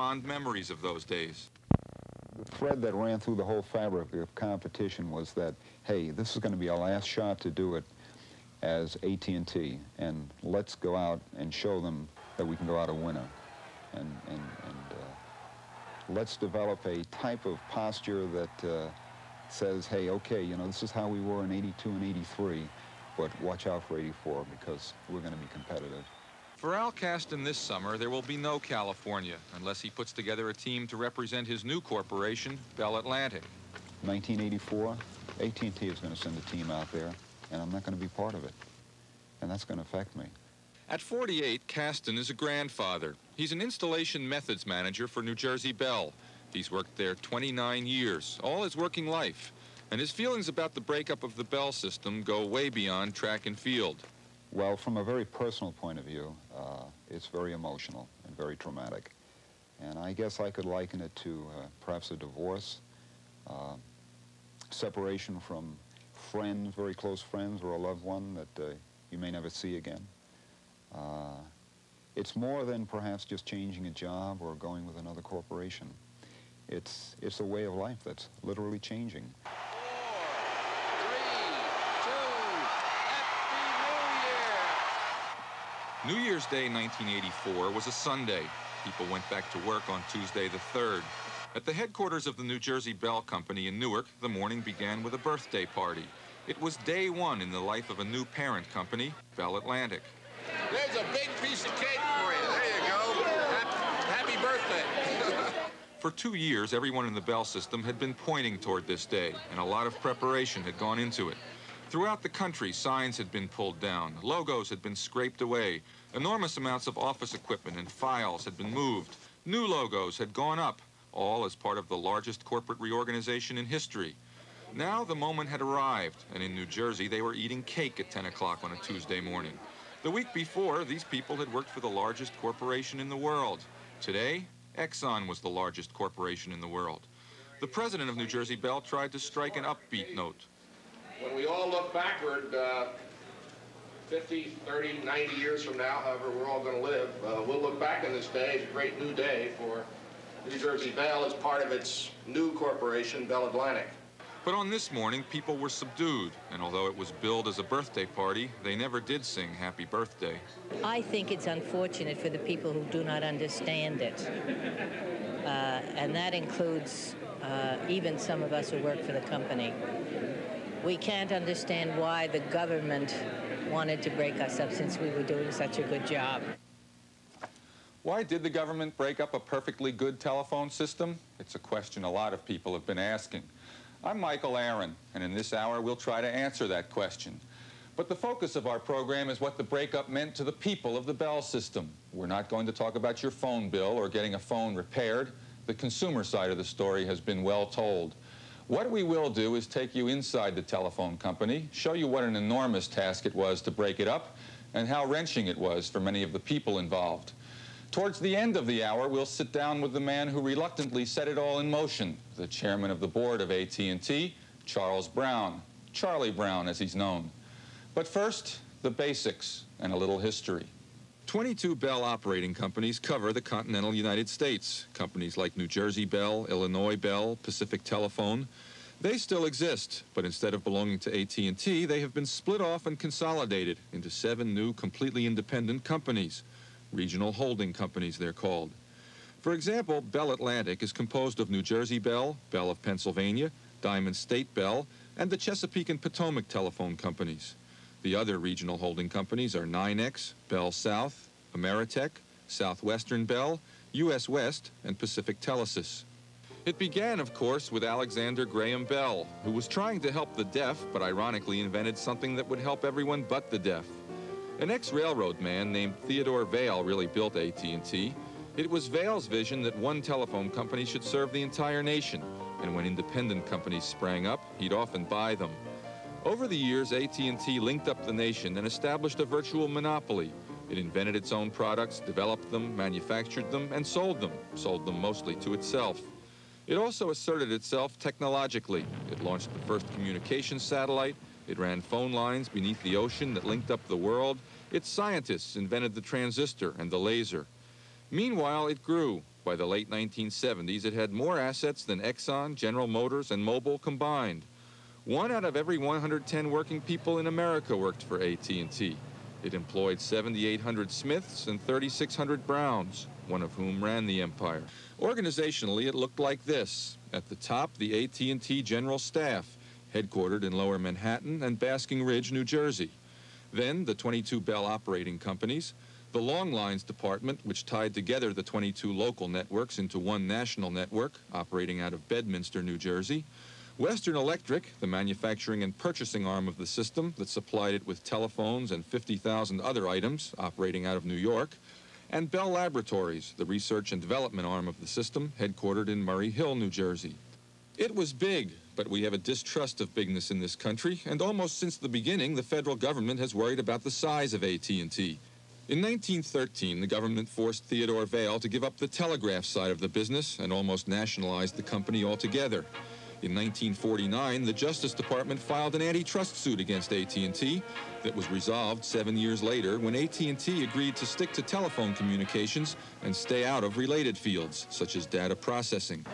fond memories of those days. The thread that ran through the whole fabric of competition was that, hey, this is going to be our last shot to do it as AT&T, and let's go out and show them that we can go out a winner. And let's develop a type of posture that says, hey, okay, you know, this is how we were in '82 and '83, but watch out for '84 because we're going to be competitive. For Al Kasten this summer, there will be no California unless he puts together a team to represent his new corporation, Bell Atlantic. 1984, AT&T is going to send a team out there, and I'm not going to be part of it, and that's going to affect me. At 48, Kasten is a grandfather. He's an installation methods manager for New Jersey Bell. He's worked there 29 years, all his working life, and his feelings about the breakup of the Bell system go way beyond track and field. Well, from a very personal point of view, it's very emotional and very traumatic. And I guess I could liken it to perhaps a divorce, separation from friends, very close friends, or a loved one that you may never see again. It's more than perhaps just changing a job or going with another corporation. It's a way of life that's literally changing. 4, 3, 2, Happy New Year! New Year's Day 1984 was a Sunday. People went back to work on Tuesday the 3rd. At the headquarters of the New Jersey Bell Company in Newark, the morning began with a birthday party. It was day one in the life of a new parent company, Bell Atlantic. There's a big piece of cake for you. There you go. Happy birthday. For 2 years, everyone in the Bell system had been pointing toward this day, and a lot of preparation had gone into it. Throughout the country, signs had been pulled down, logos had been scraped away, enormous amounts of office equipment and files had been moved, new logos had gone up, all as part of the largest corporate reorganization in history. Now the moment had arrived, and in New Jersey, they were eating cake at 10 o'clock on a Tuesday morning. The week before, these people had worked for the largest corporation in the world. Today, Exxon was the largest corporation in the world. The president of New Jersey Bell tried to strike an upbeat note. When we all look backward, 50, 30, 90 years from now, however we're all going to live, we'll look back on this day as a great new day for New Jersey Bell as part of its new corporation, Bell Atlantic. But on this morning, people were subdued, and although it was billed as a birthday party, they never did sing happy birthday. I think it's unfortunate for the people who do not understand it. And that includes even some of us who work for the company. We can't understand why the government wanted to break us up since we were doing such a good job. Why did the government break up a perfectly good telephone system? It's a question a lot of people have been asking. I'm Michael Aaron, and in this hour we'll try to answer that question. But the focus of our program is what the breakup meant to the people of the Bell system. We're not going to talk about your phone bill or getting a phone repaired. The consumer side of the story has been well told. What we will do is take you inside the telephone company, show you what an enormous task it was to break it up, and how wrenching it was for many of the people involved. Towards the end of the hour, we'll sit down with the man who reluctantly set it all in motion, the chairman of the board of AT&T, Charles Brown, Charlie Brown as he's known. But first, the basics and a little history. 22 Bell operating companies cover the continental United States. Companies like New Jersey Bell, Illinois Bell, Pacific Telephone. They still exist, but instead of belonging to AT&T, they have been split off and consolidated into 7 new completely independent companies. Regional holding companies, they're called. For example, Bell Atlantic is composed of New Jersey Bell, Bell of Pennsylvania, Diamond State Bell, and the Chesapeake and Potomac telephone companies. The other regional holding companies are NYNEX, Bell South, Ameritech, Southwestern Bell, US West, and Pacific Telesis. It began, of course, with Alexander Graham Bell, who was trying to help the deaf, but ironically invented something that would help everyone but the deaf. An ex-railroad man named Theodore Vail really built AT&T. It was Vail's vision that one telephone company should serve the entire nation, and when independent companies sprang up, he'd often buy them. Over the years, AT&T linked up the nation and established a virtual monopoly. It invented its own products, developed them, manufactured them, and sold them mostly to itself. It also asserted itself technologically. It launched the first communications satellite. It ran phone lines beneath the ocean that linked up the world. Its scientists invented the transistor and the laser. Meanwhile, it grew. By the late 1970s, it had more assets than Exxon, General Motors, and Mobil combined. 1 out of every 110 working people in America worked for AT&T. It employed 7,800 Smiths and 3,600 Browns, one of whom ran the empire. Organizationally, it looked like this. At the top, the AT&T General Staff, headquartered in Lower Manhattan and Basking Ridge, New Jersey. Then, the 22 Bell operating companies, the Long Lines Department, which tied together the 22 local networks into one national network, operating out of Bedminster, New Jersey, Western Electric, the manufacturing and purchasing arm of the system that supplied it with telephones and 50,000 other items, operating out of New York, and Bell Laboratories, the research and development arm of the system, headquartered in Murray Hill, New Jersey. It was big, but we have a distrust of bigness in this country, and almost since the beginning, the federal government has worried about the size of AT&T. In 1913, the government forced Theodore Vail to give up the telegraph side of the business and almost nationalized the company altogether. In 1949, the Justice Department filed an antitrust suit against AT&T that was resolved 7 years later when AT&T agreed to stick to telephone communications and stay out of related fields, such as data processing.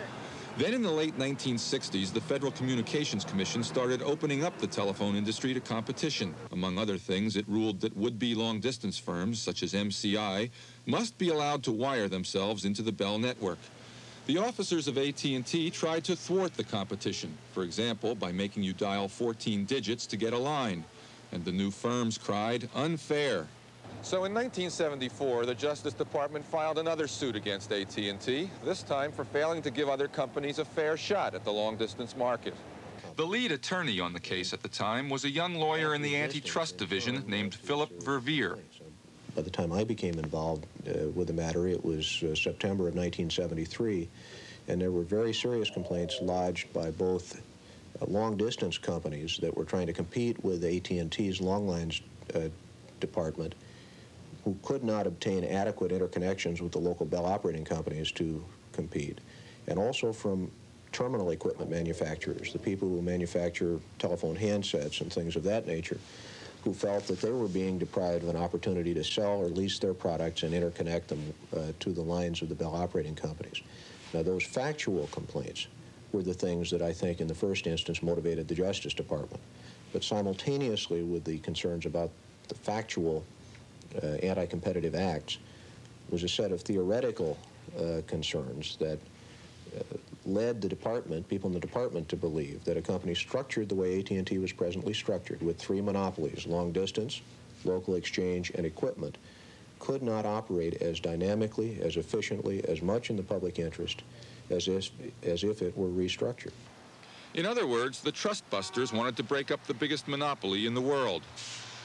Then in the late 1960s, the Federal Communications Commission started opening up the telephone industry to competition. Among other things, it ruled that would-be long-distance firms, such as MCI, must be allowed to wire themselves into the Bell network. The officers of AT&T tried to thwart the competition, for example, by making you dial 14 digits to get a line. And the new firms cried, "Unfair." So in 1974, the Justice Department filed another suit against AT&T, this time for failing to give other companies a fair shot at the long-distance market. The lead attorney on the case at the time was a young lawyer in the Antitrust Division named Philip Verveer. By the time I became involved with the matter, it was September of 1973, and there were very serious complaints lodged by both long-distance companies that were trying to compete with AT&T's long lines department, who could not obtain adequate interconnections with the local Bell operating companies to compete, and also from terminal equipment manufacturers, the people who manufacture telephone handsets and things of that nature, who felt that they were being deprived of an opportunity to sell or lease their products and interconnect them to the lines of the Bell operating companies. Now, those factual complaints were the things that I think in the first instance motivated the Justice Department. But simultaneously with the concerns about the factual anti-competitive acts was a set of theoretical concerns that led the department, people in the department, to believe that a company structured the way AT&T was presently structured, with 3 monopolies, long distance, local exchange, and equipment, could not operate as dynamically, as efficiently, as much in the public interest as if it were restructured. In other words, the trust busters wanted to break up the biggest monopoly in the world.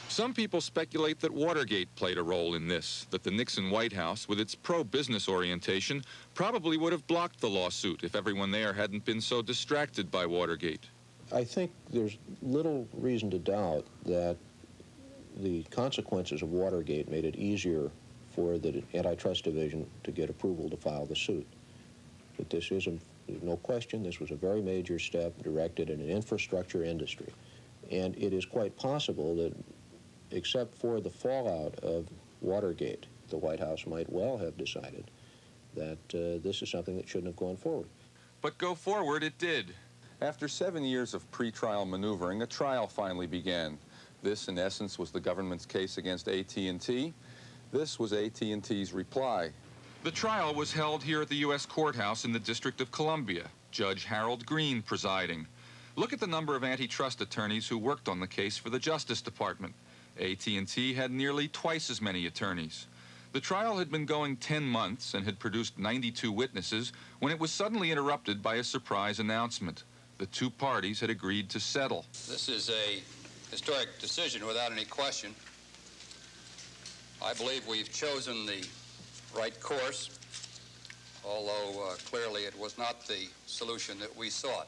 Some people speculate that Watergate played a role in this, that the Nixon White House, with its pro-business orientation, probably would have blocked the lawsuit if everyone there hadn't been so distracted by Watergate. I think there's little reason to doubt that the consequences of Watergate made it easier for the Antitrust Division to get approval to file the suit. But this is, there's no question, this was a very major step directed at an infrastructure industry. And it is quite possible that, except for the fallout of Watergate, the White House might well have decided that this is something that shouldn't have gone forward. But go forward it did. After 7 years of pretrial maneuvering, a trial finally began. This, in essence, was the government's case against AT&T. This was AT&T's reply. The trial was held here at the U.S. Courthouse in the District of Columbia, Judge Harold Green presiding. Look at the number of antitrust attorneys who worked on the case for the Justice Department. AT&T had nearly twice as many attorneys. The trial had been going 10 months and had produced 92 witnesses when it was suddenly interrupted by a surprise announcement. The 2 parties had agreed to settle. This is a historic decision without any question. I believe we've chosen the right course, although clearly it was not the solution that we sought.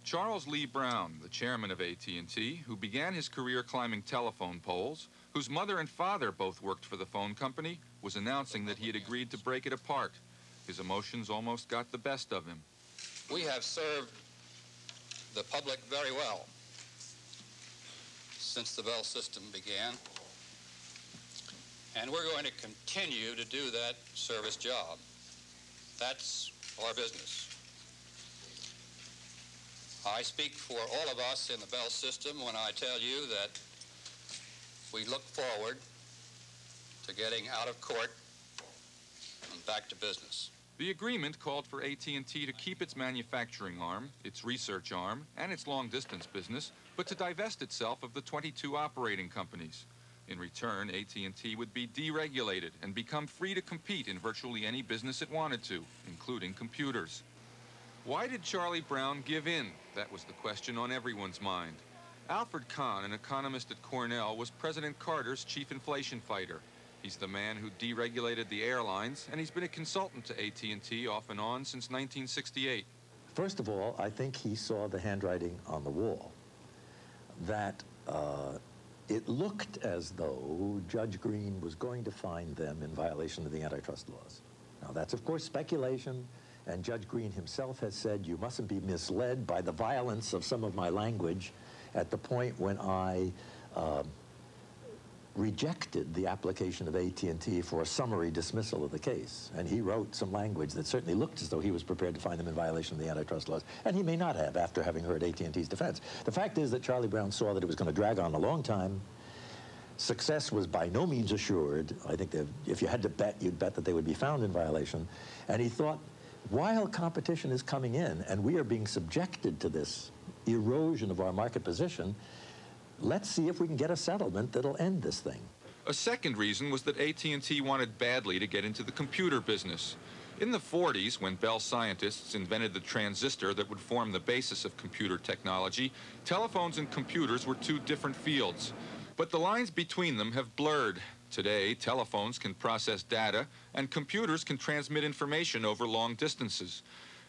Charles Lee Brown, the chairman of AT&T, who began his career climbing telephone poles, whose mother and father both worked for the phone company, was announcing that he had agreed to break it apart. His emotions almost got the best of him. We have served the public very well since the Bell system began, and we're going to continue to do that service job. That's our business. I speak for all of us in the Bell system when I tell you that we look forward to getting out of court and back to business. The agreement called for AT&T to keep its manufacturing arm, its research arm, and its long-distance business, but to divest itself of the 22 operating companies. In return, AT&T would be deregulated and become free to compete in virtually any business it wanted to, including computers. Why did Charlie Brown give in? That was the question on everyone's mind. Alfred Kahn, an economist at Cornell, was President Carter's chief inflation fighter. He's the man who deregulated the airlines, and he's been a consultant to AT&T off and on since 1968. First of all, I think he saw the handwriting on the wall, that it looked as though Judge Green was going to find them in violation of the antitrust laws. Now, that's, of course, speculation, and Judge Green himself has said you mustn't be misled by the violence of some of my language at the point when I rejected the application of AT&T for a summary dismissal of the case. And he wrote some language that certainly looked as though he was prepared to find them in violation of the antitrust laws. And he may not have after having heard AT&T's defense. The fact is that Charlie Brown saw that it was going to drag on a long time. Success was by no means assured. I think that if you had to bet, you'd bet that they would be found in violation. And he thought, while competition is coming in and we are being subjected to this erosion of our market position, let's see if we can get a settlement that'll end this thing. A second reason was that AT&T wanted badly to get into the computer business. In the 40s, when Bell scientists invented the transistor that would form the basis of computer technology, telephones and computers were two different fields. But the lines between them have blurred. Today, telephones can process data, and computers can transmit information over long distances.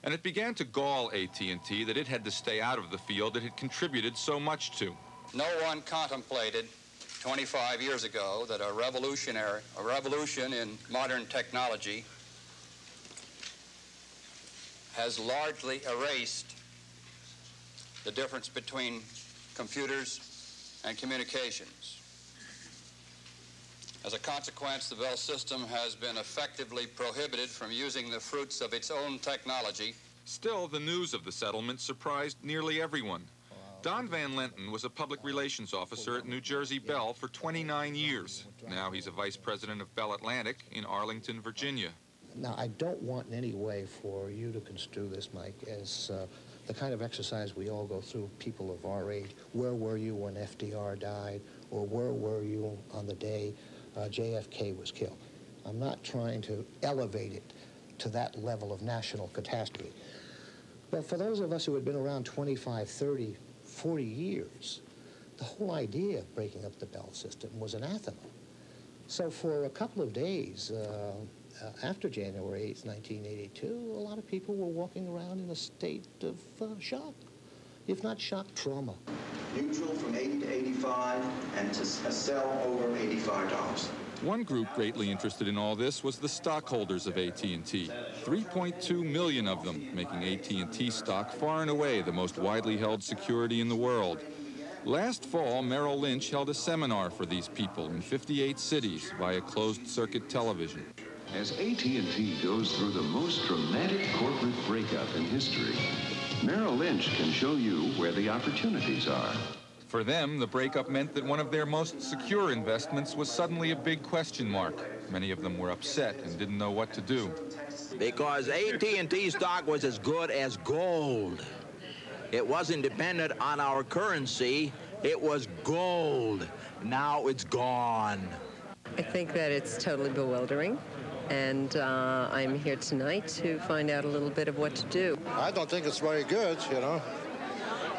And it began to gall AT&T that it had to stay out of the field it had contributed so much to. No one contemplated 25 years ago that a revolution in modern technology has largely erased the difference between computers and communications. As a consequence, the Bell system has been effectively prohibited from using the fruits of its own technology. Still, the news of the settlement surprised nearly everyone. Don Van Lenten was a public relations officer at New Jersey Bell for 29 years. Now he's a vice president of Bell Atlantic in Arlington, Virginia. Now, I don't want in any way for you to construe this, Mike, as the kind of exercise we all go through, people of our age. Where were you when FDR died? Or where were you on the day JFK was killed? I'm not trying to elevate it to that level of national catastrophe. But for those of us who had been around 25, 30, 40 years, the whole idea of breaking up the Bell system was anathema. So for a couple of days after January 8th, 1982, a lot of people were walking around in a state of shock, if not shock, trauma. Neutral from 80 to 85, and to a sell over $85. One group greatly interested in all this was the stockholders of AT&T. 3.2 million of them, making AT&T stock far and away the most widely held security in the world. Last fall, Merrill Lynch held a seminar for these people in 58 cities via closed-circuit television. As AT&T goes through the most dramatic corporate breakup in history, Merrill Lynch can show you where the opportunities are. For them, the breakup meant that one of their most secure investments was suddenly a big question mark. Many of them were upset and didn't know what to do. Because AT&T stock was as good as gold. It wasn't dependent on our currency. It was gold. Now it's gone. I think that it's totally bewildering. And I'm here tonight to find out a little bit of what to do. I don't think it's very good, you know,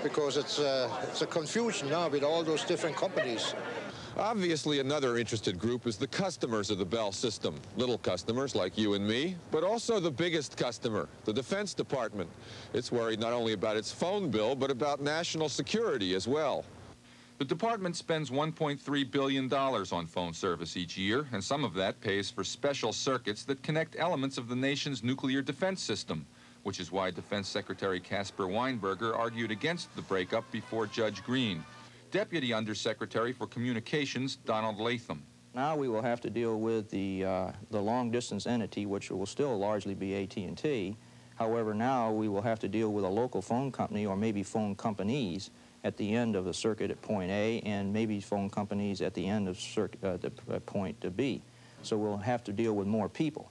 because it's a confusion now with all those different companies. Obviously, another interested group is the customers of the Bell system. Little customers like you and me, but also the biggest customer, the Defense Department. It's worried not only about its phone bill, but about national security as well. The department spends $1.3 billion on phone service each year, and some of that pays for special circuits that connect elements of the nation's nuclear defense system, which is why Defense Secretary Caspar Weinberger argued against the breakup before Judge Green. Deputy Undersecretary for Communications Donald Latham. Now we will have to deal with the long-distance entity, which will still largely be AT&T. However, now we will have to deal with a local phone company or maybe phone companies at the end of the circuit at point A and maybe phone companies at the end of point B. So we'll have to deal with more people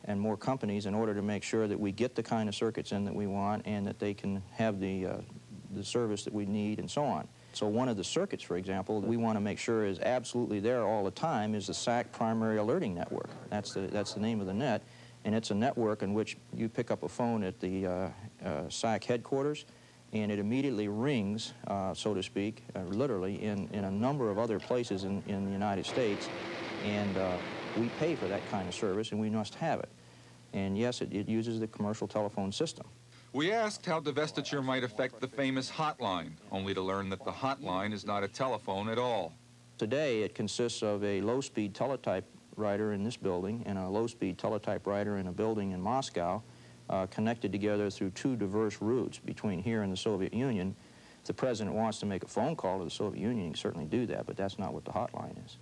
and more companies in order to make sure that we get the kind of circuits in that we want and that they can have the service that we need and so on. So one of the circuits, for example, that we want to make sure is absolutely there all the time is the SAC Primary Alerting Network. That's the name of the net, and it's a network in which you pick up a phone at the SAC headquarters, and it immediately rings, so to speak, literally, in a number of other places in the United States, and we pay for that kind of service, and we must have it. And yes, it uses the commercial telephone system. We asked how divestiture might affect the famous hotline, only to learn that the hotline is not a telephone at all. Today, it consists of a low-speed teletype writer in this building and a low-speed teletype writer in a building in Moscow, connected together through two diverse routes between here and the Soviet Union. If the president wants to make a phone call to the Soviet Union, he can certainly do that, but that's not what the hotline is.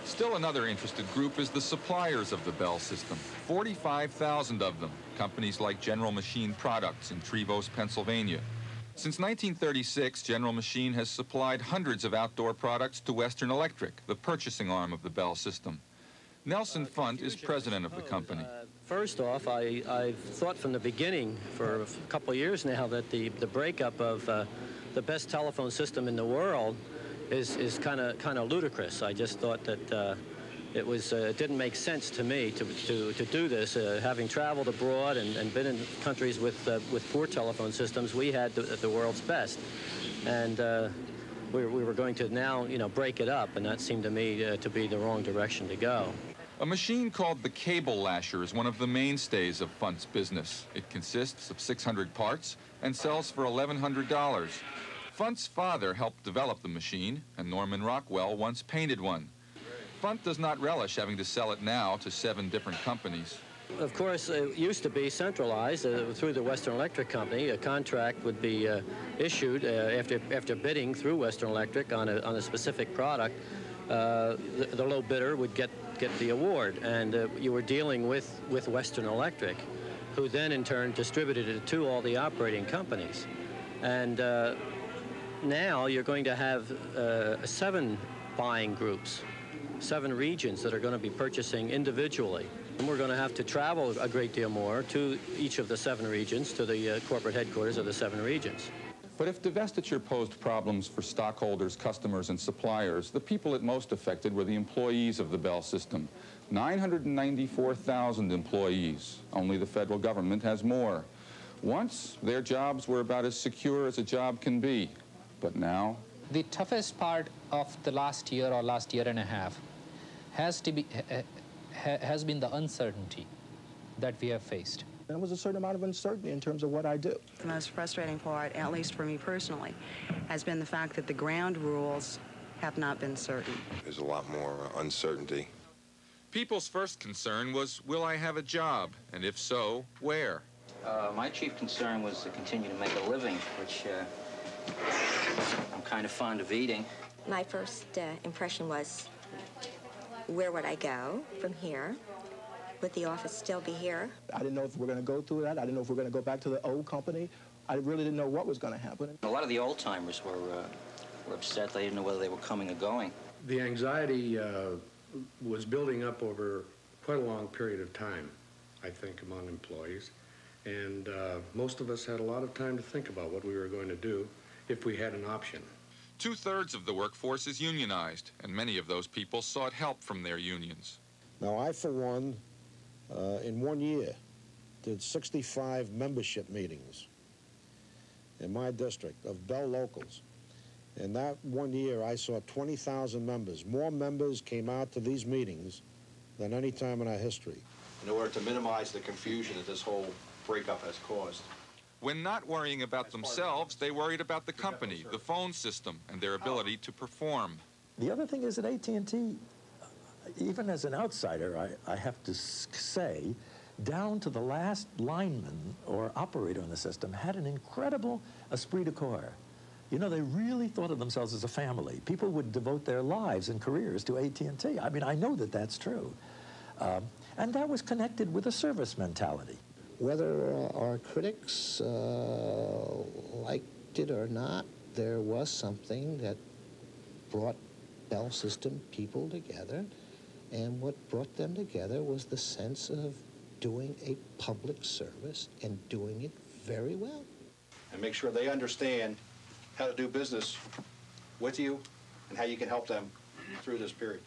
Still another interested group is the suppliers of the Bell system. 45,000 of them, companies like General Machine Products in Trevose, Pennsylvania. Since 1936, General Machine has supplied hundreds of outdoor products to Western Electric, the purchasing arm of the Bell system. Nelson Funt is president of the company. First off, I've thought from the beginning for a couple of years now that the breakup of the best telephone system in the world is kind of ludicrous. I just thought that it didn't make sense to me to do this. Having traveled abroad and been in countries with poor telephone systems, we had the world's best, and we were going to now break it up, and that seemed to me to be the wrong direction to go. A machine called the cable lasher is one of the mainstays of Funt's business. It consists of 600 parts and sells for $1,100. Funt's father helped develop the machine, and Norman Rockwell once painted one. Funt does not relish having to sell it now to 7 different companies. Of course, it used to be centralized through the Western Electric Company. A contract would be issued after bidding through Western Electric on a specific product. The low bidder would get the award, and you were dealing with Western Electric, who then in turn distributed it to all the operating companies. And now you're going to have 7 buying groups, 7 regions that are going to be purchasing individually. And we're going to have to travel a great deal more to each of the 7 regions, to the corporate headquarters of the 7 regions. But if divestiture posed problems for stockholders, customers, and suppliers, the people it most affected were the employees of the Bell system. 994,000 employees. Only the federal government has more. Once, their jobs were about as secure as a job can be. But now? The toughest part of the last year or last year and a half has been the uncertainty that we have faced. There was a certain amount of uncertainty in terms of what I do. The most frustrating part, at least for me personally, has been the fact that the ground rules have not been certain. There's a lot more uncertainty. People's first concern was, will I have a job? And if so, where? My chief concern was to continue to make a living, which I'm kind of fond of eating. My first impression was, where would I go from here? Would the office still be here? I didn't know if we're going to go through that. I didn't know if we're going to go back to the old company. I really didn't know what was going to happen. A lot of the old-timers were upset. They didn't know whether they were coming or going. The anxiety was building up over quite a long period of time, I think, among employees. And most of us had a lot of time to think about what we were going to do if we had an option. 2/3 of the workforce is unionized, and many of those people sought help from their unions. Now, I, for one, in 1 year, did 65 membership meetings in my district of Bell locals. In that 1 year, I saw 20,000 members. More members came out to these meetings than any time in our history. In order to minimize the confusion that this whole breakup has caused. When not worrying about themselves, they worried about the company, the phone system, and their ability to perform. The other thing is that AT&T, even as an outsider, I have to say, down to the last lineman or operator in the system, had an incredible esprit de corps. You know, they really thought of themselves as a family. People would devote their lives and careers to AT&T. I mean, I know that that's true. And that was connected with a service mentality. Whether our critics liked it or not, there was something that brought Bell System people together, and what brought them together was the sense of doing a public service and doing it very well. And make sure they understand how to do business with you and how you can help them through this period.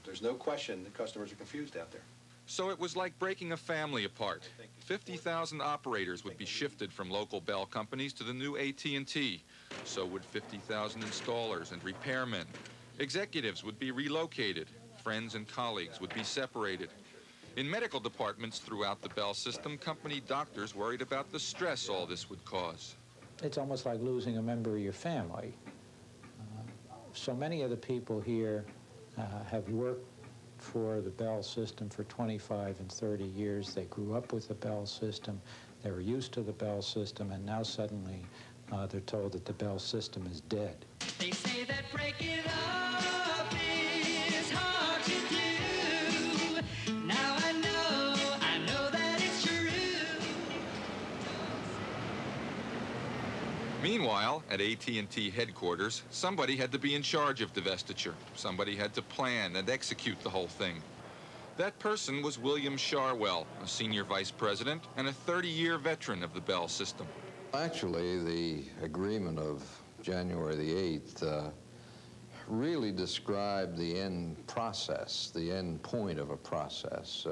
There's no question that customers are confused out there. So it was like breaking a family apart. 50,000 operators would be shifted from local Bell companies to the new AT&T. So would 50,000 installers and repairmen. Executives would be relocated. Friends and colleagues would be separated. In medical departments throughout the Bell system, company doctors worried about the stress all this would cause. It's almost like losing a member of your family. So many of the people here have worked for the Bell system for 25 and 30 years. They grew up with the Bell system. They were used to the Bell system, and now suddenly they're told that the Bell system is dead. They say that breaking up is hard to do. Now I know that it's true. Meanwhile, at AT&T headquarters, somebody had to be in charge of divestiture. Somebody had to plan and execute the whole thing. That person was William Sharwell, a senior vice president and a 30-year veteran of the Bell system. Actually, the agreement of January the 8th really described the end process, the end point of a process.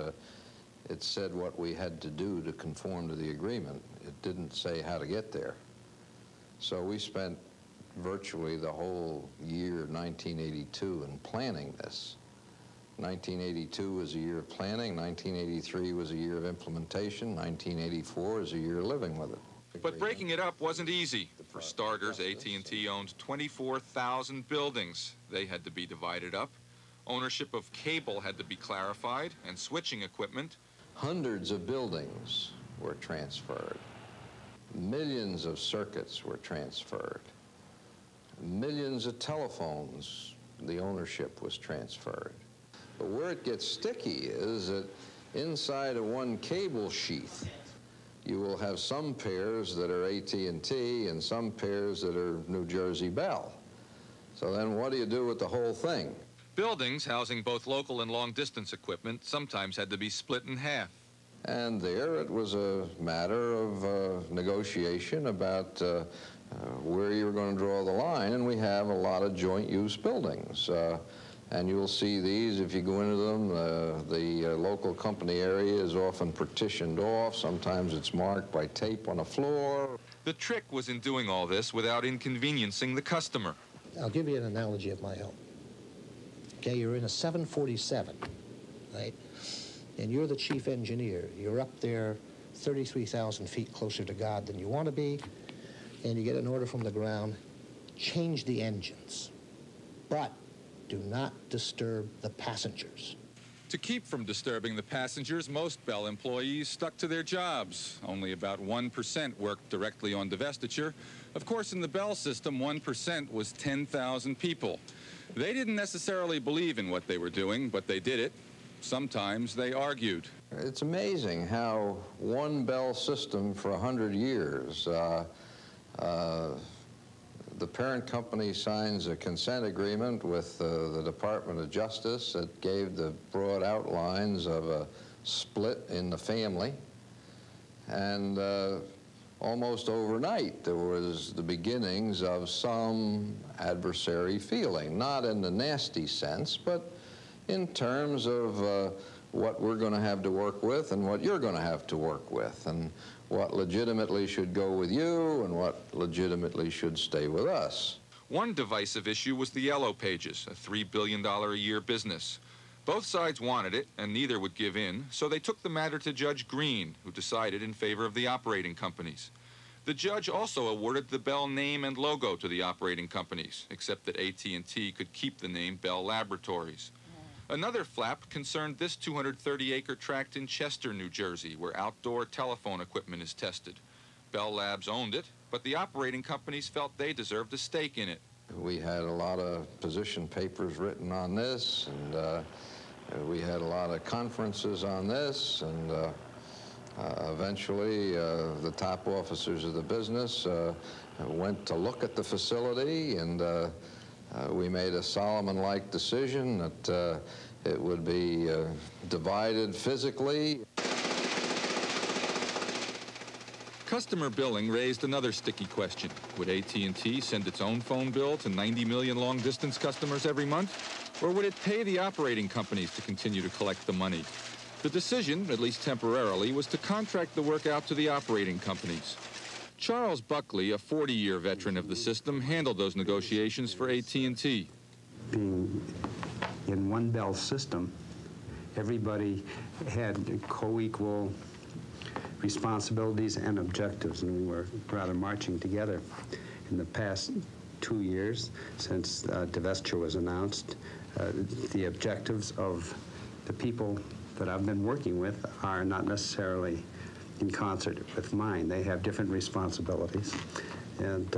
It said what we had to do to conform to the agreement. It didn't say how to get there. So we spent virtually the whole year 1982 in planning this. 1982 was a year of planning, 1983 was a year of implementation, 1984 is a year living with it. But breaking it up wasn't easy. For starters, AT&T owned 24,000 buildings. They had to be divided up. Ownership of cable had to be clarified, and switching equipment. Hundreds of buildings were transferred. Millions of circuits were transferred. Millions of telephones, the ownership was transferred. But where it gets sticky is that inside of one cable sheath, you will have some pairs that are AT&T and some pairs that are New Jersey Bell. So then what do you do with the whole thing? Buildings housing both local and long-distance equipment sometimes had to be split in half. And there it was a matter of negotiation about where you were going to draw the line, and we have a lot of joint-use buildings. And you'll see these if you go into them. The local company area is often partitioned off. Sometimes it's marked by tape on the floor. The trick was in doing all this without inconveniencing the customer. I'll give you an analogy of my own. Okay, you're in a 747, right? And you're the chief engineer. You're up there 33,000 feet closer to God than you want to be, and you get an order from the ground, change the engines, but do not disturb the passengers. To keep from disturbing the passengers, most Bell employees stuck to their jobs. Only about 1% worked directly on divestiture. Of course, in the Bell system, 1% was 10,000 people. They didn't necessarily believe in what they were doing, but they did it. Sometimes they argued. It's amazing how one Bell system for 100 years, the parent company signs a consent agreement with the Department of Justice that gave the broad outlines of a split in the family. And almost overnight, there was the beginnings of some adversary feeling, not in the nasty sense, but in terms of what we're going to have to work with and what you're going to have to work with, and what legitimately should go with you and what legitimately should stay with us. One divisive issue was the Yellow Pages, a $3 billion a year business. Both sides wanted it, and neither would give in, so they took the matter to Judge Green, who decided in favor of the operating companies. The judge also awarded the Bell name and logo to the operating companies, except that AT&T could keep the name Bell Laboratories. Another flap concerned this 230-acre tract in Chester, New Jersey, where outdoor telephone equipment is tested. Bell Labs owned it, but the operating companies felt they deserved a stake in it. We had a lot of position papers written on this, and we had a lot of conferences on this, and eventually the top officers of the business went to look at the facility, and we made a Solomon-like decision that it would be divided physically. Customer billing raised another sticky question. Would AT&T send its own phone bill to 90 million long-distance customers every month? Or would it pay the operating companies to continue to collect the money? The decision, at least temporarily, was to contract the work out to the operating companies. Charles Buckley, a 40-year veteran of the system, handled those negotiations for AT&T. Being in one Bell system, everybody had co-equal responsibilities and objectives, and we were rather marching together. In the past 2 years, since divestiture was announced, the objectives of the people that I've been working with are not necessarily in concert with mine. They have different responsibilities. And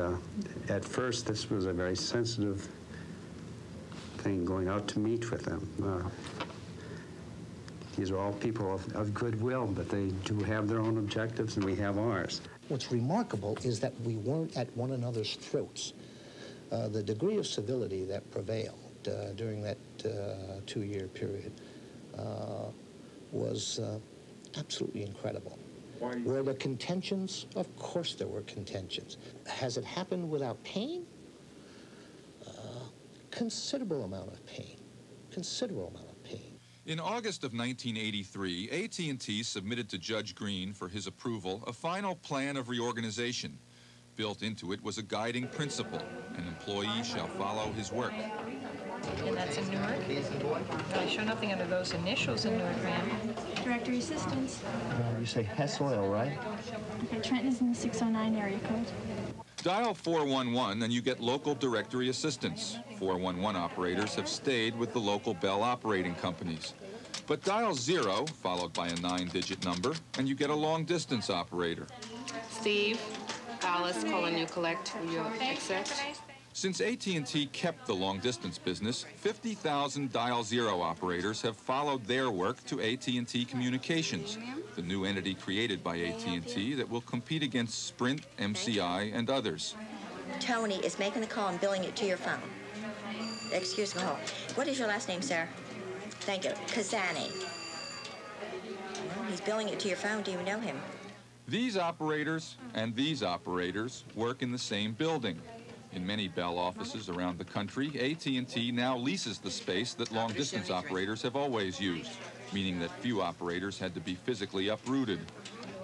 at first, this was a very sensitive thing, going out to meet with them. These are all people of goodwill, but they do have their own objectives, and we have ours. What's remarkable is that we weren't at one another's throats. The degree of civility that prevailed during that 2-year period was absolutely incredible. Were there contentions? Of course there were contentions. Has it happened without pain? Considerable amount of pain. Considerable amount of pain. In August of 1983, AT&T submitted to Judge Green for his approval a final plan of reorganization. Built into it was a guiding principle: an employee shall follow his work. And that's in Newark? I show nothing under those initials in Newark, ma'am. Directory assistance. You say Hess Oil, right? Okay, Trenton is in the 609 area code. Dial 411 and you get local directory assistance. 411 operators have stayed with the local Bell operating companies. But dial 0, followed by a 9-digit number, and you get a long-distance operator. Steve, Alice calling you collect. Will you accept? Since AT&T kept the long-distance business, 50,000 dial 0 operators have followed their work to AT&T Communications, the new entity created by AT&T that will compete against Sprint, MCI, and others. Tony is making the call and billing it to your phone. Excuse me. What is your last name, sir? Thank you. Kazani. Well, he's billing it to your phone. Do you know him? These operators and these operators work in the same building. In many Bell offices around the country, AT&T now leases the space that long-distance operators have always used, meaning that few operators had to be physically uprooted.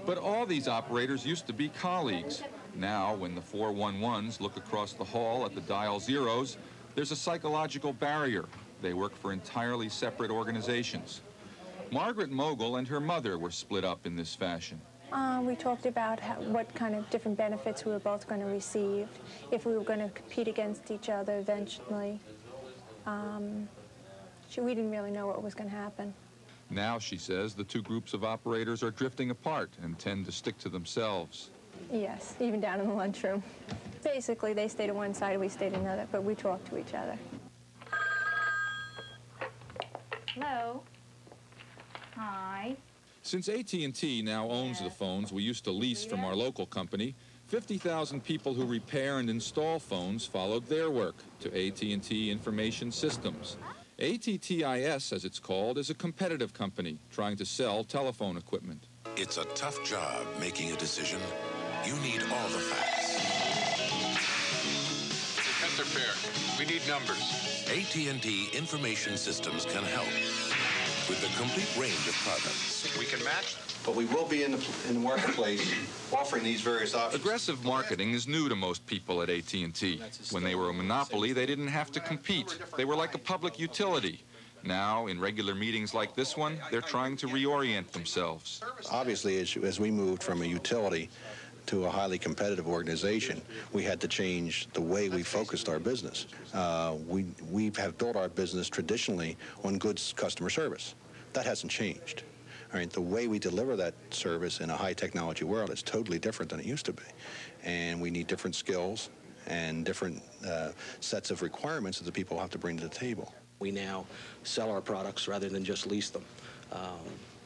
But all these operators used to be colleagues. Now, when the 411s look across the hall at the dial 0s, there's a psychological barrier. They work for entirely separate organizations. Margaret Mogul and her mother were split up in this fashion. We talked about what kind of different benefits we were both going to receive, if we were going to compete against each other eventually. We didn't really know what was going to happen. Now, she says, the two groups of operators are drifting apart and tend to stick to themselves. Yes, even down in the lunchroom. Basically, they stayed on one side, we stayed another, but we talked to each other. Hello. Hi. Since AT&T now owns the phones we used to lease from our local company, 50,000 people who repair and install phones followed their work to AT&T Information Systems. ATTIS, as it's called, is a competitive company trying to sell telephone equipment. It's a tough job making a decision. You need all the facts. Test repair. We need numbers. AT&T Information Systems can help with the complete range of products. We can match them. But we will be in the marketplace offering these various options. Aggressive marketing is new to most people at AT&T. When they were a monopoly, they didn't have to compete. They were like a public utility. Now, in regular meetings like this one, they're trying to reorient themselves. Obviously, as we moved from a utility to a highly competitive organization, we had to change the way we focused our business. We have built our business traditionally on good customer service. That hasn't changed. I mean, the way we deliver that service in a high technology world is totally different than it used to be. And we need different skills and different sets of requirements that the people have to bring to the table. We now sell our products rather than just lease them.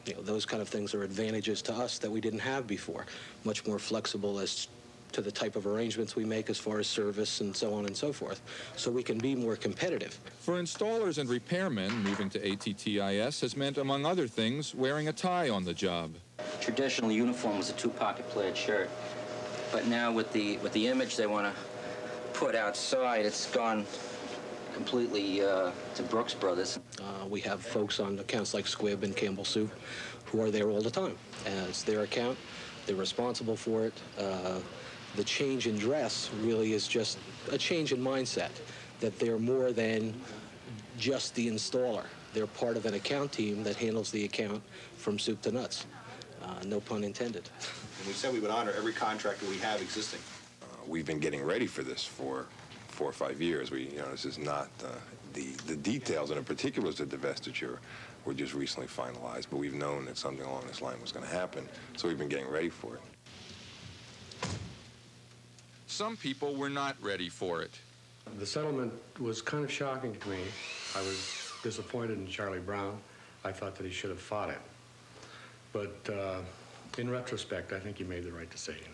You know, those kind of things are advantages to us that we didn't have before. Much more flexible as to the type of arrangements we make as far as service and so on and so forth, so we can be more competitive. For installers and repairmen, moving to ATTIS has meant, among other things, wearing a tie on the job. Traditional uniform was a two-pocket plaid shirt, but now with the image they want to put outside, it's gone completely to Brooks Brothers. We have folks on accounts like Squibb and Campbell Soup who are there all the time. It's their account. They're responsible for it. The change in dress really is just a change in mindset, that they're more than just the installer. They're part of an account team that handles the account from soup to nuts. No pun intended. And we said we would honor every contract that we have existing. We've been getting ready for this for 4 or 5 years. This is not the details and the particulars of divestiture were just recently finalized, but we've known that something along this line was going to happen, so we've been getting ready for it. Some people were not ready for it. The settlement was kind of shocking to me. I was disappointed in Charlie Brown. I thought that he should have fought it. But in retrospect, I think he made the right decision.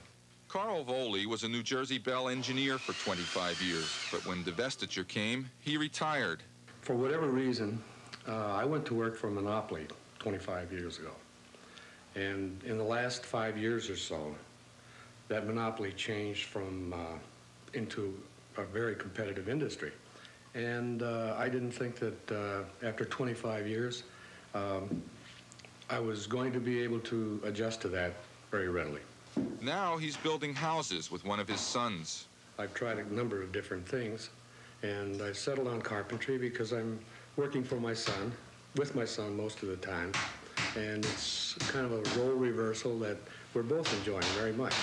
Carl Voley was a New Jersey Bell engineer for 25 years, but when divestiture came, he retired. For whatever reason, I went to work for Monopoly 25 years ago. And in the last 5 years or so, that monopoly changed from into a very competitive industry. And I didn't think that after 25 years, I was going to be able to adjust to that very readily. Now he's building houses with one of his sons. I've tried a number of different things, and I've settled on carpentry because I'm working for my son, with my son most of the time, and it's kind of a role reversal that we're both enjoying very much.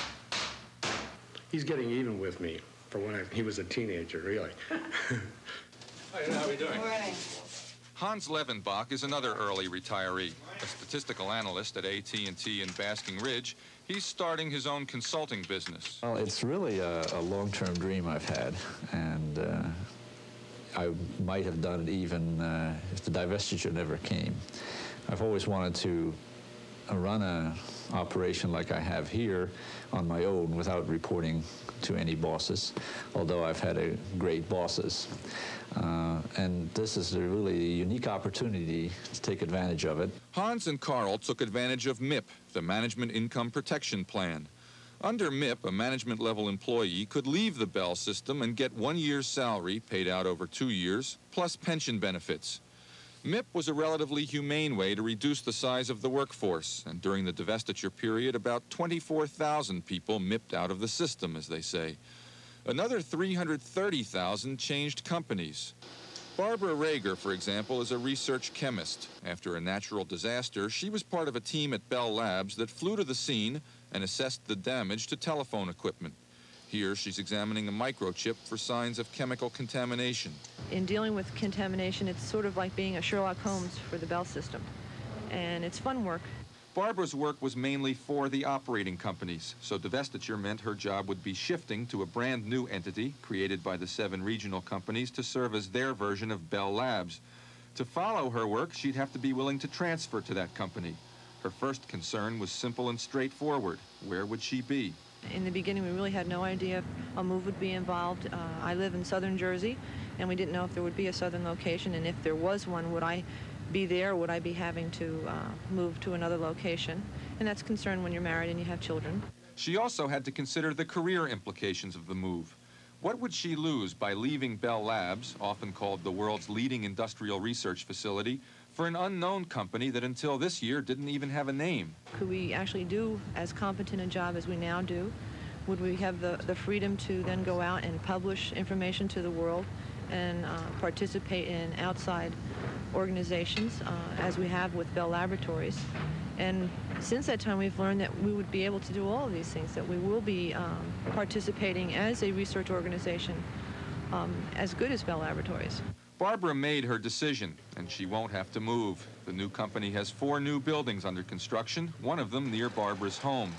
He's getting even with me for when he was a teenager, really. Hi, how are we doing? Morning. Hans Levenbach is another early retiree. A statistical analyst at AT&T in Basking Ridge, he's starting his own consulting business. Well, it's really a long-term dream I've had, and I might have done it even if the divestiture never came. I've always wanted to run an operation like I have here on my own without reporting to any bosses, although I've had great bosses. And this is really a unique opportunity to take advantage of it. Hans and Carl took advantage of MIP, the Management Income Protection Plan. Under MIP, a management-level employee could leave the Bell system and get 1 year's salary paid out over 2 years, plus pension benefits. MIP was a relatively humane way to reduce the size of the workforce, and during the divestiture period, about 24,000 people MIP'd out of the system, as they say. Another 330,000 changed companies. Barbara Rager, for example, is a research chemist. After a natural disaster, she was part of a team at Bell Labs that flew to the scene and assessed the damage to telephone equipment. Here, she's examining a microchip for signs of chemical contamination. In dealing with contamination, it's sort of like being a Sherlock Holmes for the Bell system. And it's fun work. Barbara's work was mainly for the operating companies, so divestiture meant her job would be shifting to a brand new entity created by the 7 regional companies to serve as their version of Bell Labs. To follow her work, she'd have to be willing to transfer to that company. Her first concern was simple and straightforward. Where would she be? In the beginning, we really had no idea if a move would be involved. I live in southern Jersey, and we didn't know if there would be a southern location, and if there was one, would I be there, or would I be having to move to another location? And that's a concern when you're married and you have children. She also had to consider the career implications of the move. What would she lose by leaving Bell Labs, often called the world's leading industrial research facility, for an unknown company that until this year didn't even have a name? Could we actually do as competent a job as we now do? Would we have the freedom to then go out and publish information to the world and participate in outside organizations, as we have with Bell Laboratories? And since that time, we've learned that we would be able to do all of these things, that we will be participating as a research organization as good as Bell Laboratories. Barbara made her decision, and she won't have to move. The new company has 4 new buildings under construction, one of them near Barbara's home.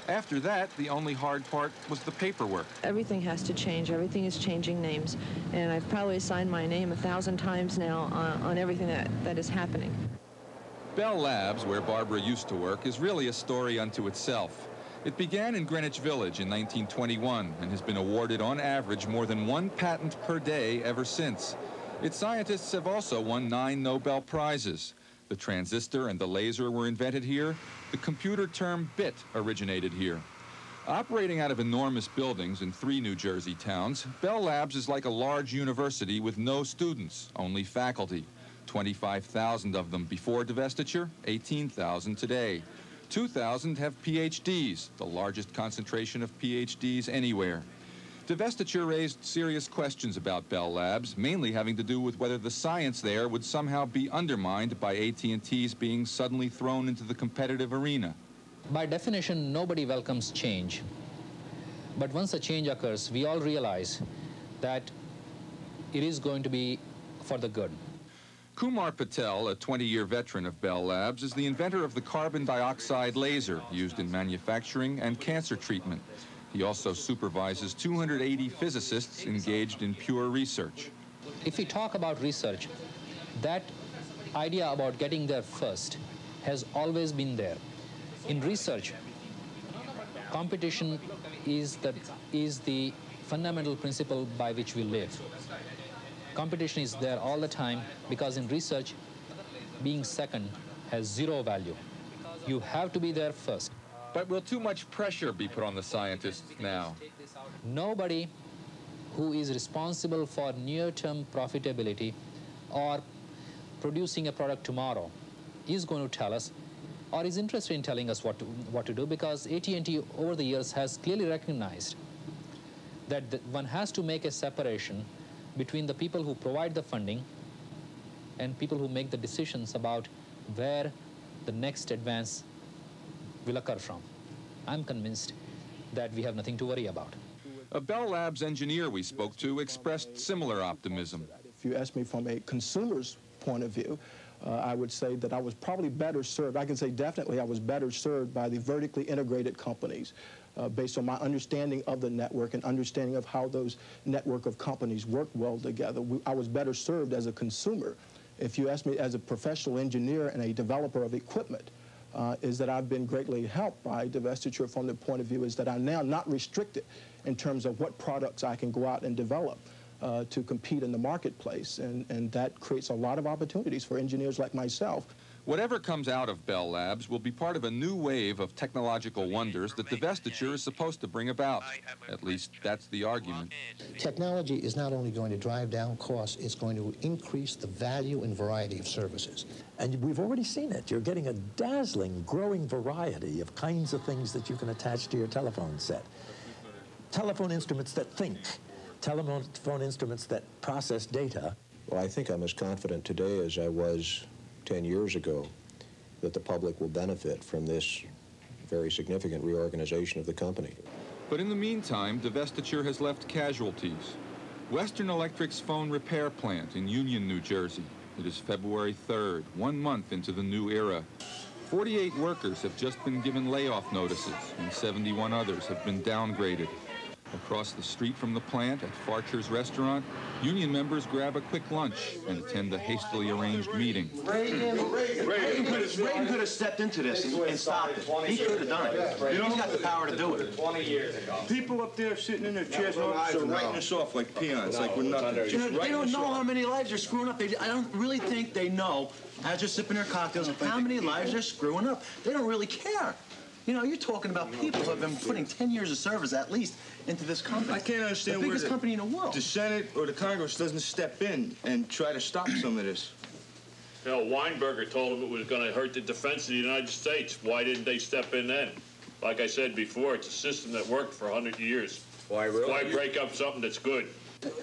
After that, the only hard part was the paperwork. Everything has to change. Everything is changing names. And I've probably signed my name 1,000 times now on everything that is happening. Bell Labs, where Barbara used to work, is really a story unto itself. It began in Greenwich Village in 1921 and has been awarded on average more than 1 patent per day ever since. Its scientists have also won 9 Nobel Prizes. The transistor and the laser were invented here. The computer term bit originated here. Operating out of enormous buildings in 3 New Jersey towns, Bell Labs is like a large university with no students, only faculty. 25,000 of them before divestiture, 18,000 today. 2,000 have PhDs, the largest concentration of PhDs anywhere. Divestiture raised serious questions about Bell Labs, mainly having to do with whether the science there would somehow be undermined by AT&T's being suddenly thrown into the competitive arena. By definition, nobody welcomes change. But once a change occurs, we all realize that it is going to be for the good. Kumar Patel, a 20-year veteran of Bell Labs, is the inventor of the carbon dioxide laser used in manufacturing and cancer treatment. He also supervises 280 physicists engaged in pure research. If we talk about research, that idea about getting there first has always been there. In research, competition is the fundamental principle by which we live. Competition is there all the time because in research, being second has 0 value. You have to be there first. But will too much pressure be put on the scientists now? Nobody who is responsible for near-term profitability or producing a product tomorrow is going to tell us or is interested in telling us what to do, because AT&T over the years has clearly recognized that one has to make a separation between the people who provide the funding and people who make the decisions about where the next advance will occur from. I'm convinced that we have nothing to worry about. A Bell Labs engineer we spoke to expressed similar optimism. If you ask me from a consumer's point of view, I would say that I was probably better served. I can say definitely I was better served by the vertically integrated companies based on my understanding of the network and understanding of how those network of companies work well together. I was better served as a consumer. If you ask me as a professional engineer and a developer of equipment, is that I've been greatly helped by divestiture from the point of view is that I'm now not restricted in terms of what products I can go out and develop to compete in the marketplace, and that creates a lot of opportunities for engineers like myself. Whatever comes out of Bell Labs will be part of a new wave of technological wonders that divestiture is supposed to bring about. At least that's the argument. Technology is not only going to drive down costs, it's going to increase the value and variety of services. And we've already seen it. You're getting a dazzling, growing variety of kinds of things that you can attach to your telephone set. Telephone instruments that think, telephone instruments that process data. Well, I think I'm as confident today as I was 10 years ago that the public will benefit from this very significant reorganization of the company. But in the meantime, divestiture has left casualties. Western Electric's phone repair plant in Union, New Jersey. It is February 3rd, 1 month into the new era. 48 workers have just been given layoff notices, and 71 others have been downgraded. Across the street from the plant at Farcher's restaurant, union members grab a quick lunch and attend a hastily arranged meeting. Reagan could have stepped into this and stopped it. He could have done it. He's got the power to do it. 20 years ago. People up there sitting in their chairs are writing us off like peons, like we're nothing. They don't know how many lives they're screwing up. I don't really think they know, as they're sipping their cocktails, how many lives they're screwing up. They don't really care. You know, you're talking about people who have been putting 10 years of service at least into this company. I can't understand the biggest company in the world. The Senate or the Congress doesn't step in and try to stop some of this. You know, Weinberger told them it was going to hurt the defense of the United States. Why didn't they step in then? Like I said before, it's a system that worked for 100 years. Why really? Why break up something that's good?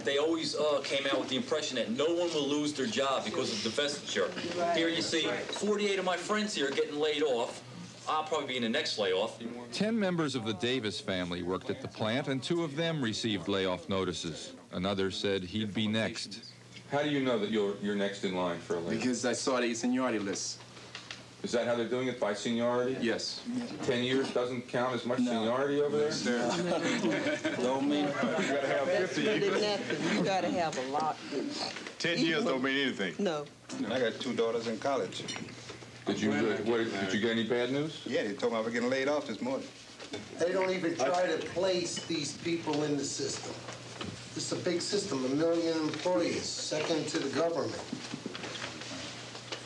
They always came out with the impression that no one will lose their job because of divestiture. Here you see 48 of my friends here getting laid off. I'll probably be in the next layoff. 10 members of the Davis family worked at the plant, and 2 of them received layoff notices. Another said he'd be next. How do you know that you're next in line for a lady? Because I saw the seniority list. Is that how they're doing it, by seniority? Yes. 10 years doesn't count as much seniority over there? Don't mean you gotta have 50. You gotta have a lot. 10 years don't mean anything. No. I got 2 daughters in college. Did you get any bad news? Yeah, they told me I was getting laid off this morning. They don't even try to place these people in the system. It's a big system, 1 million employees, second to the government.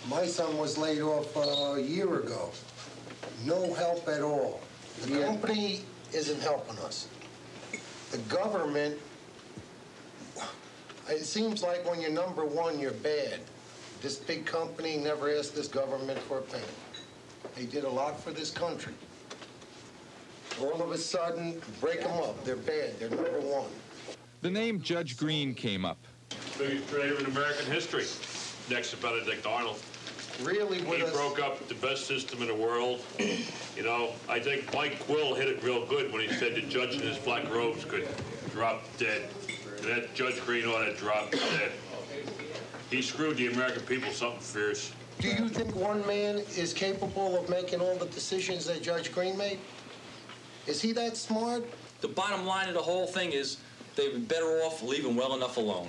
My son was laid off a year ago. No help at all. The company isn't helping us. The government, it seems like when you're number one, you're bad. This big company never asked this government for a penny. They did a lot for this country. All of a sudden, break them up. They're bad. They're number one. The name Judge Green came up. Biggest trader in American history, next to Benedict Arnold. Really? He broke up the best system in the world. You know, I think Mike Quill hit it real good when he said the judge in his black robes could drop dead. And that Judge Green ought to drop dead. He screwed the American people something fierce. Do you think one man is capable of making all the decisions that Judge Green made? Is he that smart? The bottom line of the whole thing is they'd be better off leaving well enough alone.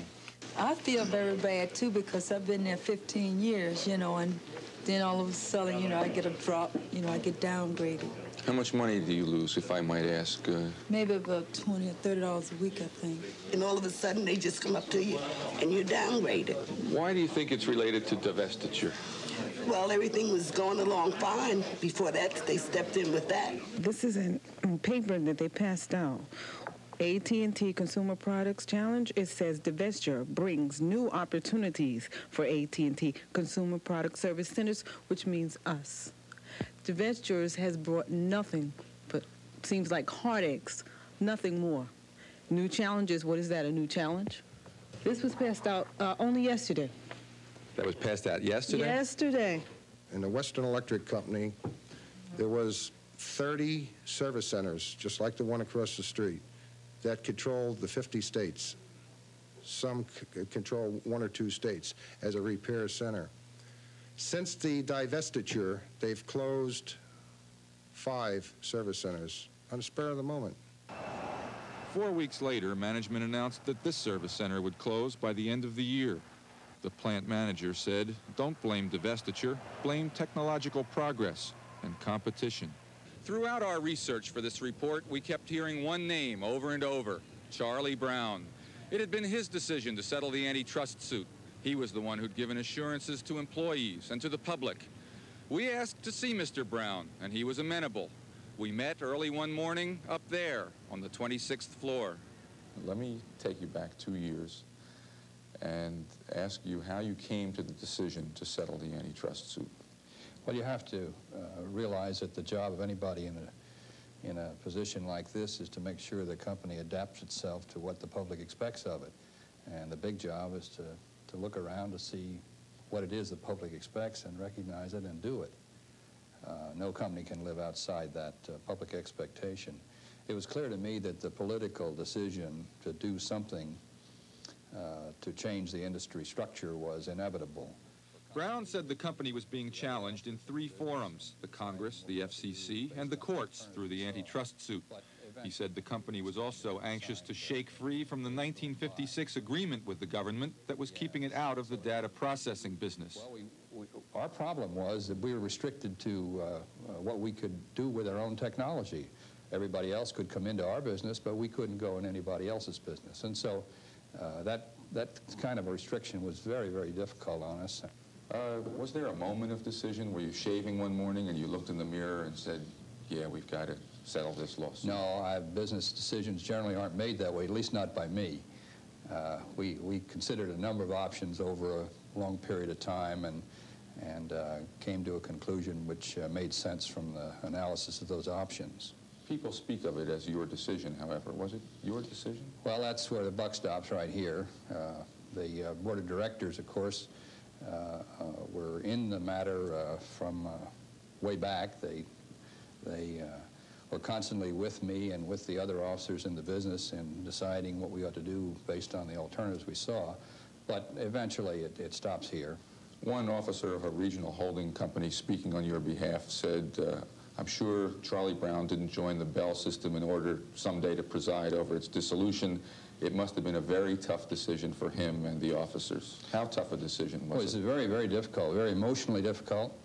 I feel very bad, too, because I've been there 15 years, you know, and then all of a sudden, you know, I get a drop, you know, I get downgraded. How much money do you lose, if I might ask? Maybe about $20 or $30 a week, I think. And all of a sudden, they just come up to you, and you're downgraded. Why do you think it's related to divestiture? Well, everything was going along fine. Before that, they stepped in with that. This is a paper that they passed out. AT&T Consumer Products Challenge, it says divestiture brings new opportunities for AT&T Consumer Product Service Centers, which means us. Divestitures has brought nothing but seems like heartaches, nothing more. New challenges, what is that, a new challenge? This was passed out only yesterday. That was passed out yesterday? Yesterday. In the Western Electric Company, there was 30 service centers, just like the one across the street, that controlled the 50 states. Some control 1 or 2 states as a repair center. Since the divestiture, they've closed 5 service centers on the spur of the moment. 4 weeks later, management announced that this service center would close by the end of the year. The plant manager said, don't blame divestiture, blame technological progress and competition. Throughout our research for this report, we kept hearing one name over and over, Charlie Brown. It had been his decision to settle the antitrust suit. He was the one who'd given assurances to employees and to the public. We asked to see Mr. Brown, and he was amenable. We met early one morning up there on the 26th floor. Let me take you back 2 years and ask you how you came to the decision to settle the antitrust suit. Well, you have to realize that the job of anybody in a position like this is to make sure the company adapts itself to what the public expects of it. And the big job is to look around to see what it is the public expects and recognize it and do it. No company can live outside that public expectation. It was clear to me that the political decision to do something to change the industry structure was inevitable. Brown said the company was being challenged in 3 forums, the Congress, the FCC, and the courts through the antitrust suit. He said the company was also anxious to shake free from the 1956 agreement with the government that was keeping it out of the data processing business. Well, our problem was that we were restricted to what we could do with our own technology. Everybody else could come into our business, but we couldn't go in anybody else's business. And so that kind of a restriction was very, very difficult on us. Was there a moment of decision? Were you shaving one morning and you looked in the mirror and said, yeah, we've got to settle this lawsuit? No, business decisions generally aren't made that way, at least not by me. We considered a number of options over a long period of time and came to a conclusion which made sense from the analysis of those options. People speak of it as your decision, however. Was it your decision? Well, that's where the buck stops, right here. The board of directors, of course, were in the matter from way back. They were constantly with me and with the other officers in the business in deciding what we ought to do based on the alternatives we saw. But eventually it stops here. One officer of a regional holding company speaking on your behalf said, I'm sure Charlie Brown didn't join the Bell system in order someday to preside over its dissolution. It must have been a very tough decision for him and the officers. How tough a decision was it? Well, it was very, very difficult, very emotionally difficult,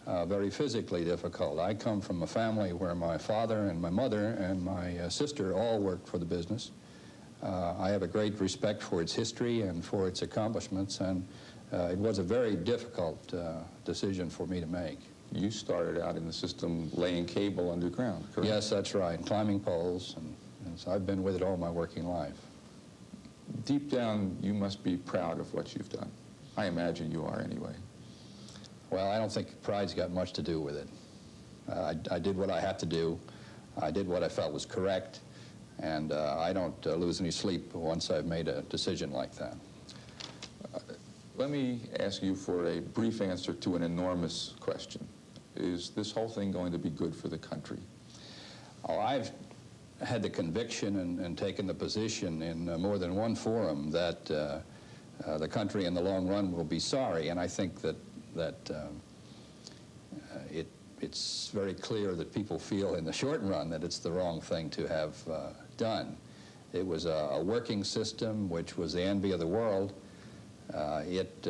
very physically difficult. I come from a family where my father and my mother and my sister all worked for the business. I have a great respect for its history and for its accomplishments, and it was a very difficult decision for me to make. You started out in the system laying cable underground, correct? Yes, that's right, climbing poles, and so I've been with it all my working life. Deep down, you must be proud of what you've done. I imagine you are anyway. Well, I don't think pride's got much to do with it. I did what I had to do. I did what I felt was correct, and I don't lose any sleep once I've made a decision like that. Let me ask you for a brief answer to an enormous question. Is this whole thing going to be good for the country? Oh, I've had the conviction and taken the position in more than one forum that the country in the long run will be sorry, and I think that it's very clear that people feel in the short run that it's the wrong thing to have done. It was a working system which was the envy of the world. It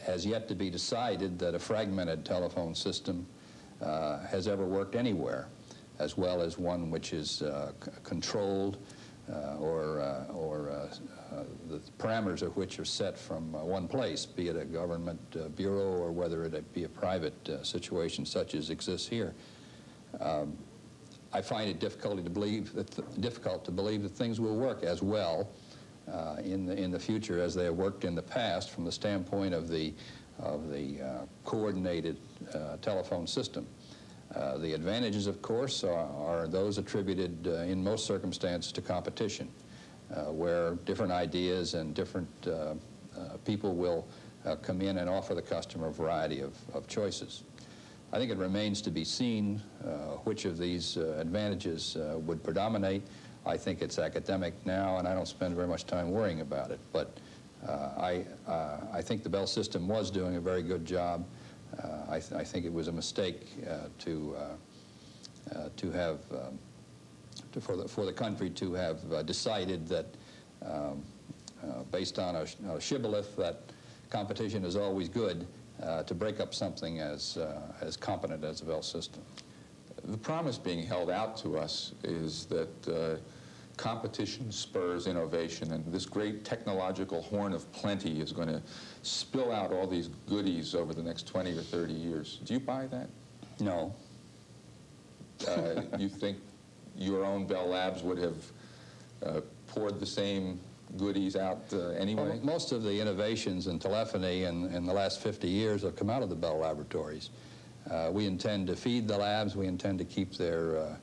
has yet to be decided that a fragmented telephone system has ever worked anywhere, as well as one which is controlled or the parameters of which are set from one place, be it a government bureau or whether it be a private situation such as exists here. I find it difficult to believe that things will work as well in the future as they have worked in the past from the standpoint of the coordinated telephone system. The advantages, of course, are those attributed in most circumstances to competition, where different ideas and different people will come in and offer the customer a variety of choices. I think it remains to be seen which of these advantages would predominate. I think it's academic now, and I don't spend very much time worrying about it. But I think the Bell system was doing a very good job. I think it was a mistake for the country to have decided that, based on a shibboleth that competition is always good, to break up something as competent as the Bell system. The promise being held out to us is that competition spurs innovation, and this great technological horn of plenty is going to spill out all these goodies over the next 20 or 30 years. Do you buy that? No. You think your own Bell Labs would have poured the same goodies out anyway? Well, most of the innovations in telephony in the last 50 years have come out of the Bell laboratories. We intend to feed the labs. We intend to keep their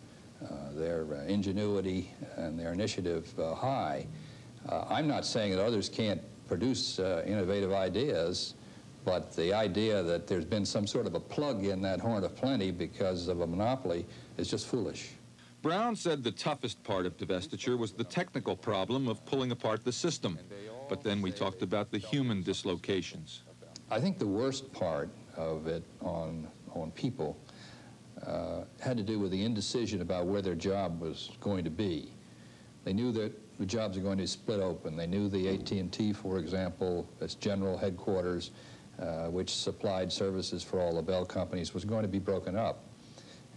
ingenuity and their initiative high. I'm not saying that others can't produce innovative ideas, but the idea that there's been some sort of a plug in that horn of plenty because of a monopoly is just foolish. Brown said the toughest part of divestiture was the technical problem of pulling apart the system. But then we talked about the human dislocations. I think the worst part of it on people had to do with the indecision about where their job was going to be. They knew that the jobs are going to split open. They knew the AT&T, for example, its general headquarters, which supplied services for all the Bell companies, was going to be broken up.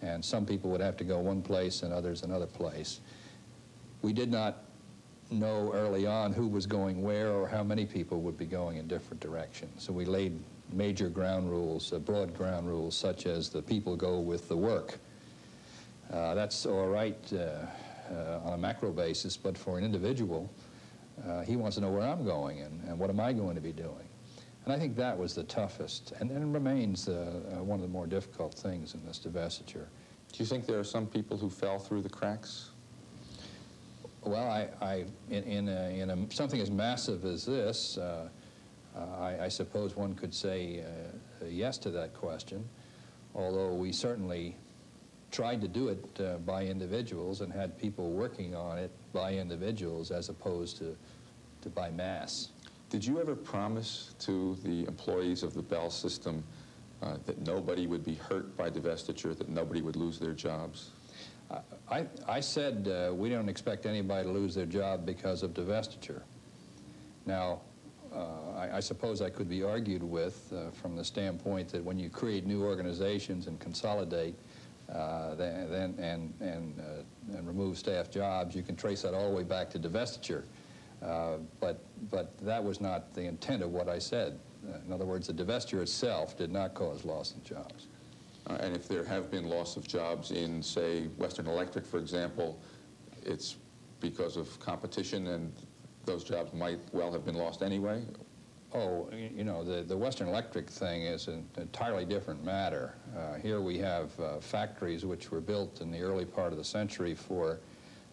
And some people would have to go one place and others another place. We did not know early on who was going where or how many people would be going in different directions. So we laid major ground rules, broad ground rules, such as the people go with the work. That's all right on a macro basis, but for an individual, he wants to know where I'm going and what am I going to be doing. And I think that was the toughest, and it remains one of the more difficult things in this divestiture. Do you think there are some people who fell through the cracks? Well, in something as massive as this, I suppose one could say yes to that question, although we certainly tried to do it by individuals and had people working on it by individuals as opposed to by mass. Did you ever promise to the employees of the Bell system that nobody would be hurt by divestiture, that nobody would lose their jobs? I said we don't expect anybody to lose their job because of divestiture. Now, I suppose I could be argued with from the standpoint that when you create new organizations and consolidate and remove staff jobs, you can trace that all the way back to divestiture. But that was not the intent of what I said. In other words, the divestiture itself did not cause loss of jobs. And if there have been loss of jobs in, say, Western Electric, for example, it's because of competition and those jobs might well have been lost anyway? Oh, you know, the Western Electric thing is an entirely different matter. Here we have factories which were built in the early part of the century for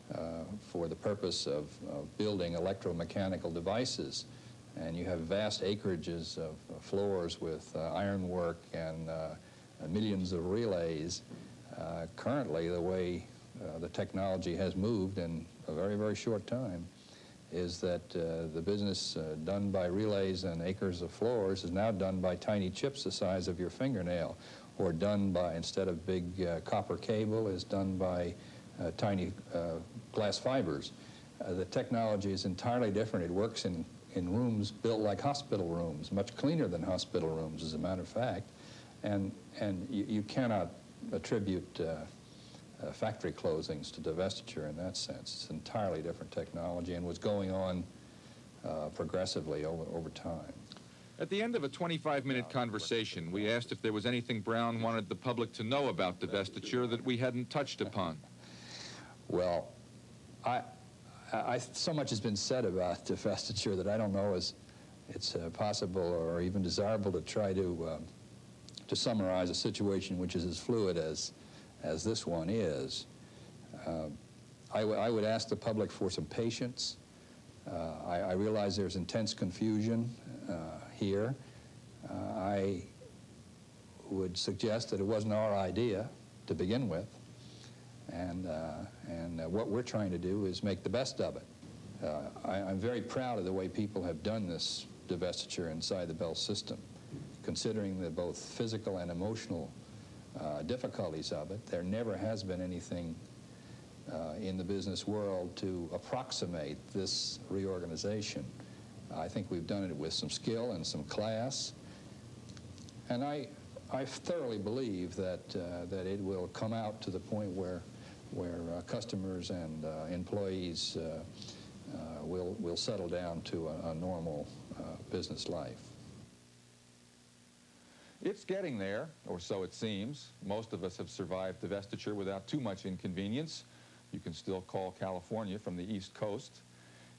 the purpose of building electromechanical devices. And you have vast acreages of floors with ironwork and millions of relays. Currently, the way the technology has moved in a very, very short time is that the business done by relays and acres of floors is now done by tiny chips the size of your fingernail, or done by, instead of big copper cable, is done by tiny glass fibers. The technology is entirely different. It works in rooms built like hospital rooms, much cleaner than hospital rooms, as a matter of fact. And you cannot attribute factory closings to divestiture in that sense. It's entirely different technology and was going on progressively over time. At the end of a 25-minute conversation, we asked if there was anything Brown wanted the public to know about divestiture that we hadn't touched upon. Well, so much has been said about divestiture that I don't know if it's possible or even desirable to try to summarize a situation which is as fluid as this one is. I would ask the public for some patience. I realize there's intense confusion here. I would suggest that it wasn't our idea to begin with, and what we're trying to do is make the best of it. I'm very proud of the way people have done this divestiture inside the Bell system, considering the both physical and emotional difficulties of it. There never has been anything in the business world to approximate this reorganization. I think we've done it with some skill and some class, and I thoroughly believe that it will come out to the point where customers and employees will settle down to a normal business life. It's getting there, or so it seems. Most of us have survived divestiture without too much inconvenience. You can still call California from the East Coast.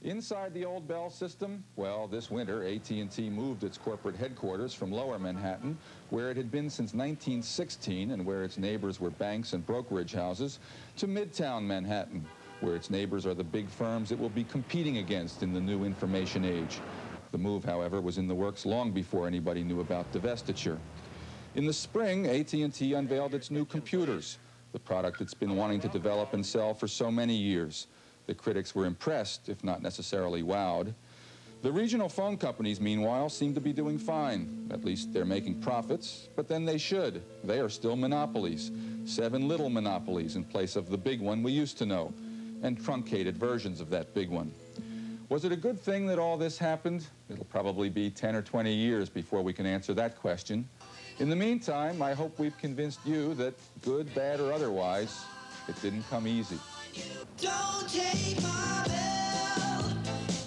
Inside the old Bell system, well, this winter, AT&T moved its corporate headquarters from Lower Manhattan, where it had been since 1916 and where its neighbors were banks and brokerage houses, to Midtown Manhattan, where its neighbors are the big firms it will be competing against in the new information age. The move, however, was in the works long before anybody knew about divestiture. In the spring, AT&T unveiled its new computers, the product it's been wanting to develop and sell for so many years. The critics were impressed, if not necessarily wowed. The regional phone companies, meanwhile, seem to be doing fine. At least they're making profits, but then they should. They are still monopolies. 7 little monopolies in place of the big one we used to know, and truncated versions of that big one. Was it a good thing that all this happened? It'll probably be 10 or 20 years before we can answer that question. In the meantime, I hope we've convinced you that, good, bad, or otherwise, it didn't come easy. Don't take my bell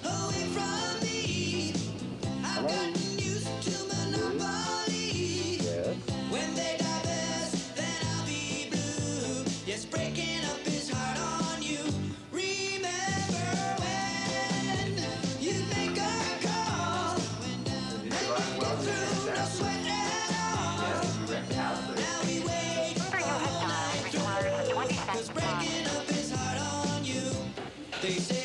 away from me. I've gotten used to monopoly. Yes. When they divest, then I'll be blue. Yes, breaking up is hard on you. Remember when you make a call and you get through, no sweat at all. Now we wait all night through, 'cause breaking up is hard on you. They say